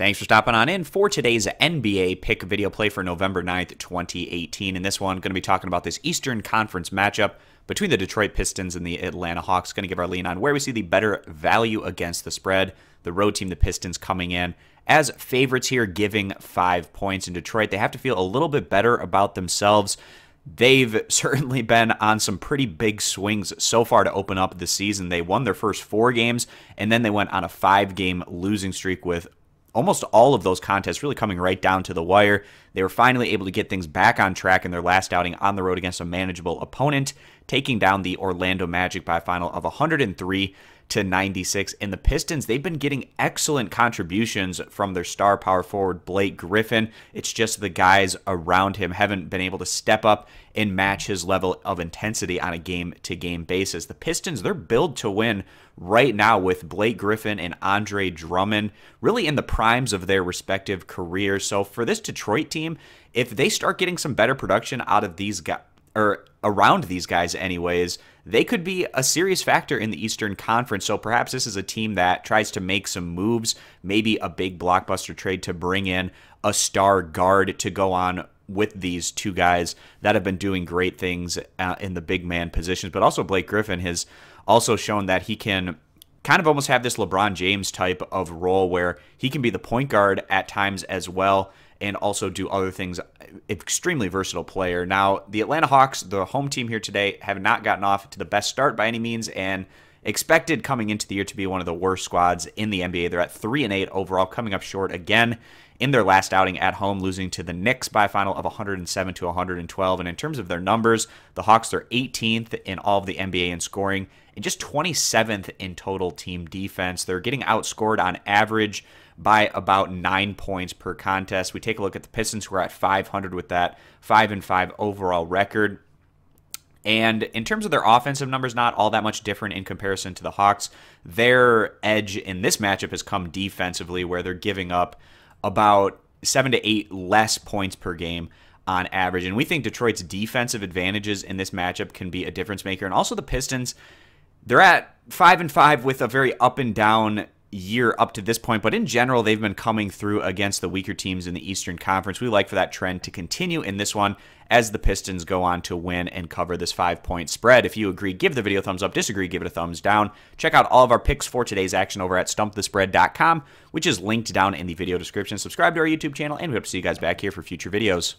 Thanks for stopping on in for today's NBA pick video play for November 9th, 2018. In this one, going to be talking about this Eastern Conference matchup between the Detroit Pistons and the Atlanta Hawks. Going to give our lean on where we see the better value against the spread. The road team, the Pistons, coming in as favorites here, giving 5 points. In Detroit, they have to feel a little bit better about themselves. They've certainly been on some pretty big swings so far to open up the season. They won their first 4 games, and then they went on a 5-game losing streak with almost all of those contests really coming right down to the wire. They were finally able to get things back on track in their last outing on the road against a manageable opponent, taking down the Orlando Magic by a final of 103-96. And the Pistons, they've been getting excellent contributions from their star power forward, Blake Griffin. It's just the guys around him haven't been able to step up and match his level of intensity on a game-to-game basis. The Pistons, they're built to win right now with Blake Griffin and Andre Drummond really in the primes of their respective careers. So for this Detroit team, if they start getting some better production out of these guys, or around these guys anyways, they could be a serious factor in the Eastern Conference. So perhaps this is a team that tries to make some moves, maybe a big blockbuster trade to bring in a star guard to go on with these two guys that have been doing great things in the big man positions. But also Blake Griffin has also shown that he can kind of almost have this LeBron James type of role where he can be the point guard at times as well and also do other things. Extremely versatile player. Now, the Atlanta Hawks, the home team here today, have not gotten off to the best start by any means and expected coming into the year to be one of the worst squads in the NBA. They're at 3-8 overall, coming up short again in their last outing at home, losing to the Knicks by a final of 107-112. And in terms of their numbers, the Hawks are 18th in all of the NBA in scoring and just 27th in total team defense. They're getting outscored on average by about 9 points per contest. We take a look at the Pistons, who are at 500 with that 5-5 overall record. And in terms of their offensive numbers, not all that much different in comparison to the Hawks. Their edge in this matchup has come defensively, where they're giving up about 7 to 8 less points per game on average. And we think Detroit's defensive advantages in this matchup can be a difference maker. And also the Pistons, they're at 5-5 with a very up and down year up to this point, but in general, they've been coming through against the weaker teams in the Eastern Conference. We like for that trend to continue in this one as the Pistons go on to win and cover this 5-point spread. If you agree, give the video a thumbs up. Disagree, give it a thumbs down. Check out all of our picks for today's action over at stumpthespread.com, which is linked down in the video description. Subscribe to our YouTube channel, and we hope to see you guys back here for future videos.